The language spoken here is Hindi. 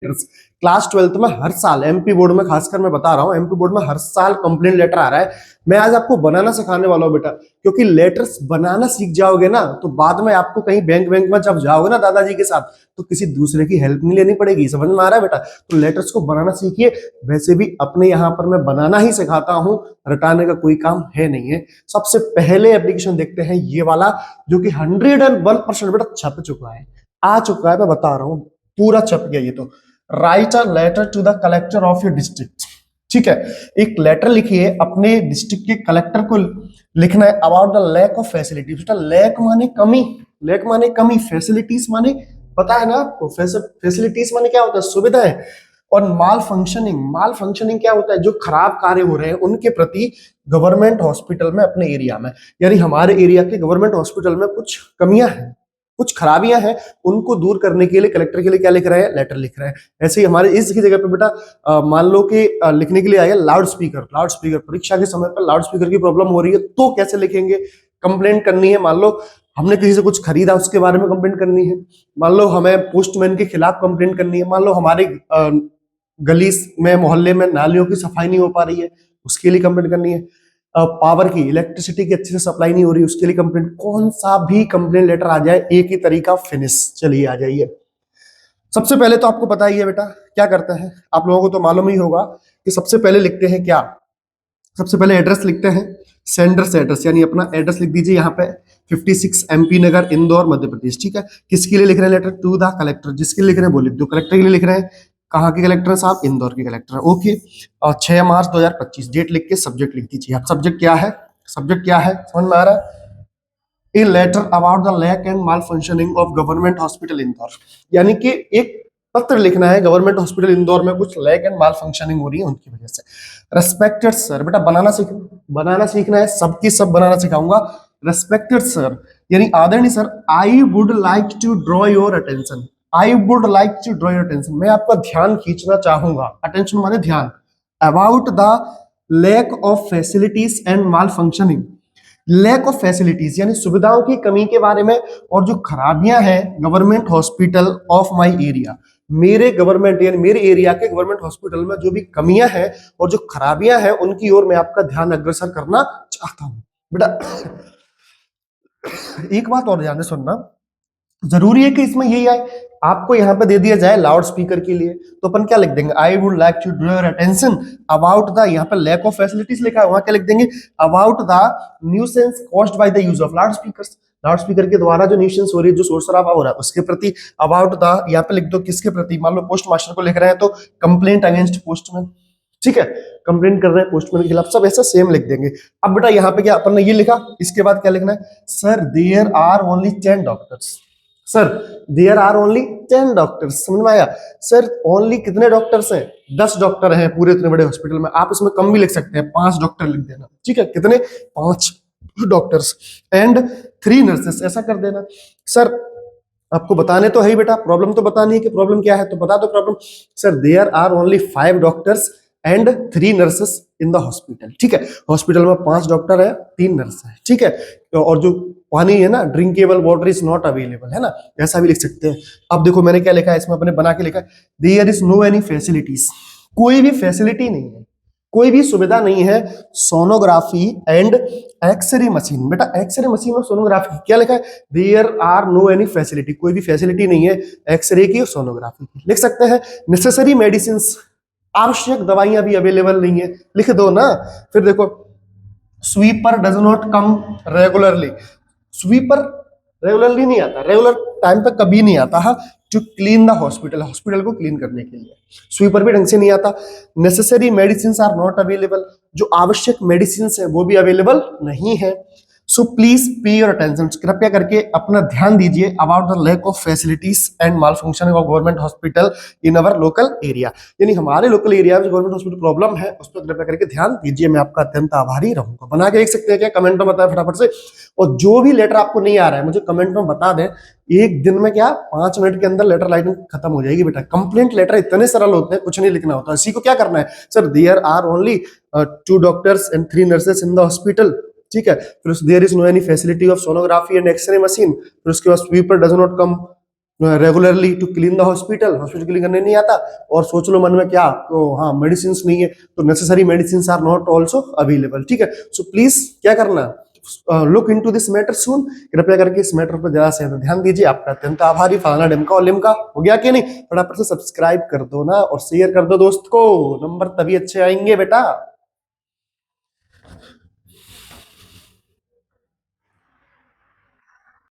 क्लास 12th में हर साल एमपी बोर्ड में, खासकर मैं बता रहा हूं, एमपी बोर्ड में हर साल कंप्लेंट लेटर आ रहा है। मैं आज आपको बनाना सिखाने वाला हूं बेटा, क्योंकि लेटर्स बनाना सीख जाओगे ना तो बाद में आपको कहीं बैंक में जब जाओगे ना दादाजी के साथ, तो किसी दूसरे की हेल्प नहीं लेनी पड़ेगी। समझ में आ रहा है बेटा? तो लेटर्स को बनाना सीखिए। वैसे भी अपने यहाँ पर मैं बनाना ही सिखाता हूं, रटाने का कोई काम है नहीं है। सबसे पहले एप्लीकेशन देखते हैं ये वाला, जो कि 101% बेटा छप चुका है, आ चुका है। मैं बता रहा हूं पूरा छप गया ये तो। Write a letter to the collector of your district. ठीक है, एक लेटर लिखिए अपने डिस्ट्रिक्ट के कलेक्टर को, लिखना है about the lack of facilities. बेटा लैक माने कमी, लैक माने कमी, फैसिलिटीज माने पता है ना आपको, फैसिलिटीज माने क्या होता है? सुविधाएं। और माल फंक्शनिंग, माल फंक्शनिंग क्या होता है? जो खराब कार्य हो रहे हैं उनके प्रति गवर्नमेंट हॉस्पिटल में, अपने एरिया में, यानी हमारे एरिया के गवर्नमेंट हॉस्पिटल में कुछ कमियां हैं, कुछ खराबियां हैं, उनको दूर करने के लिए कलेक्टर के लिए क्या लिख रहे हैं? लेटर लिख रहे हैं। ऐसे ही हमारे इसकी जगह पे बेटा मान लो कि लिखने के लिए आया लाउड स्पीकर। लाउड स्पीकर, परीक्षा के समय पर लाउड स्पीकर की प्रॉब्लम हो रही है तो कैसे लिखेंगे? कंप्लेंट करनी है, मान लो हमने किसी से कुछ खरीदा उसके बारे में कंप्लेंट करनी है, मान लो हमें पोस्टमैन के खिलाफ कंप्लेंट करनी है, मान लो हमारे गली में, मोहल्ले में नालियों की सफाई नहीं हो पा रही है, उसके लिए कंप्लेंट करनी है, पावर की, इलेक्ट्रिसिटी की अच्छे से सप्लाई नहीं हो रही, उसके लिए कंप्लेंट। कौन सा भी कंप्लेंट लेटर आ जाए, एक ही तरीका, फिनिश। चलिए आ जाइए। सबसे पहले तो आपको पता ही है बेटा क्या करते हैं, आप लोगों को तो मालूम ही होगा कि सबसे पहले लिखते हैं क्या? सबसे पहले एड्रेस लिखते हैं, सेंडर्स एड्रेस, यानी अपना एड्रेस लिख दीजिए यहाँ पे 56 MP नगर, इंदौर, मध्य प्रदेश। ठीक है, किसके लिए लिख रहे हैं लेटर? To the collector. जिसके लिए लिख रहे हैं वो लिख दो, कलेक्टर के लिए लिख रहे हैं। कहाँ के कलेक्टर साहब? इंदौर के कलेक्टर। ओके, और 6 मार्च 2025 डेट लिख के सब्जेक्ट लिख दीजिए। अब सब्जेक्ट क्या है? सब्जेक्ट क्या है समझ में आ रहा है? A letter about the lack and malfunctioning of government hospital Indore, यानी कि एक पत्र लिखना है, गवर्नमेंट हॉस्पिटल इंदौर में कुछ लैक एंड माल फंक्शनिंग हो रही है उनकी वजह से। रेस्पेक्टेड सर, बेटा बनाना सीखना है, सबकी सब बनाना सिखाऊंगा। रेस्पेक्टेड सर यानी आदरणीय sir, I would like to draw your attention. I would like to draw your attention, मैं आपका ध्यान खींचना चाहूंगा। अटेंशन माने ध्यान। About the lack of facilities and malfunctioning, lack of facilities यानी सुविधाओं की कमी के बारे में, और जो खराबियां हैं government hospital of my area, मेरे गवर्नमेंट यानी मेरे एरिया के गवर्नमेंट हॉस्पिटल में जो भी कमियां हैं और जो खराबियां हैं उनकी ओर मैं आपका ध्यान अग्रसर करना चाहता हूं। बेटा एक बात और ध्यान से सुनना, जरूरी है कि इसमें यही आए। आपको यहाँ पे दे दिया जाए लाउड स्पीकर के लिए, तो अपन क्या लिख देंगे? I would like to draw your attention about the, यहाँ पे लैक ऑफ फैसिलिटीज लिखा है, वहां क्या लिख देंगे? About the nuisance caused by the use of loud speakers. Loud speaker के द्वारा जो न्यूसेंस हो रही है, जो शोर शराबा हो रहा है, उसके प्रति अबाउट द, यहाँ पे लिख दो किसके प्रति? मान लो पोस्ट मास्टर को लिख रहे हैं तो कंप्लेंट अगेंस्ट पोस्टमैन। ठीक है, कंप्लेंट कर रहे हैं पोस्टमैन के खिलाफ, सब ऐसा सेम लिख देंगे। अब बेटा यहाँ पे क्या अपन ने ये लिखा, इसके बाद क्या लिखना है? Sir there are only 10 doctors. Sir there are only 10 doctors, समझ में आया? सर ओनली कितने डॉक्टर्स हैं? 10 डॉक्टर हैं पूरे इतने बड़े हॉस्पिटल में। आप इसमें कम भी लिख सकते हैं, 5 डॉक्टर लिख देना। ठीक है, कितने? 5 डॉक्टर्स एंड 3 नर्सेस, ऐसा कर देना। सर आपको बताने तो है ही बेटा, प्रॉब्लम तो बतानी है कि प्रॉब्लम क्या है, तो बता दो problem. Sir there are only 5 doctors and 3 nurses in the hospital. ठीक है, हॉस्पिटल में 5 डॉक्टर है, 3 नर्स है। ठीक है, और जो पानी है ना, drinkable water is not available, है ना, ऐसा भी लिख सकते हैं। अब देखो मैंने क्या लिखा है इसमें, अपने बना के लिखा है, there is no any facilities, कोई भी फैसिलिटी नहीं है, कोई भी सुविधा नहीं है। सोनोग्राफी एंड एक्सरे मशीन, बेटा एक्सरे मशीन और सोनोग्राफी क्या लिखा है? There are no any facility, कोई भी फैसिलिटी नहीं है एक्सरे की और सोनोग्राफी की। लिख सकते हैं नेसेसरी मेडिसिन, आवश्यक दवाइयां भी अवेलेबल नहीं है, लिख दो ना। फिर देखो sweeper does not come regularly, sweeper regularly नहीं आता, रेगुलर टाइम पे कभी नहीं आता है to clean the hospital, hospital को क्लीन करने के लिए स्वीपर भी ढंग से नहीं आता। Necessary medicine are not available, जो आवश्यक मेडिसिन है वो भी अवेलेबल नहीं है। So please pay your attention, कृपया करके अपना ध्यान दीजिए about the lack of facilities and malfunctioning of government hospital in our local area, यानी हमारे लोकल एरिया में गवर्नमेंट हॉस्पिटल प्रॉब्लम है उस पर कृपया करके ध्यान दीजिए। मैं आपका अत्यंत आभारी रहूंगा। बना के देख सकते हैं क्या? कमेंट में बताएं फटाफट से। और जो भी लेटर आपको नहीं आ रहा है मुझे कमेंट में बता दें, एक दिन में क्या 5 मिनट के अंदर लेटर राइटिंग खत्म हो जाएगी बेटा। कंप्लेंट लेटर इतने सरल होते हैं, कुछ नहीं लिखना होता। इसी को क्या करना है? Sir there are only 2 doctors and 3 nurses in the hospital. ठीक है, फिर there is no any facility of sonography and x-ray machine, फिर उसके बाद sweeper does not come regularly to clean the hospital, hospital clean करने नहीं आता, और सोच लो मन में क्या, तो हाँ मेडिसिन नहीं है, तो necessary medicine are not also available, ठीक है। सो प्लीज क्या करना, look into this matter soon, कृपया करके इस मैटर पर ज्यादा से ज्यादा ध्यान दीजिए। आपका अत्यंत आभारी, फलाना ढिमका और लिमका। हो गया कि नहीं? फटाफट से सब्सक्राइब कर दो ना, और शेयर कर दो दोस्त को, नंबर तभी अच्छे आएंगे बेटा।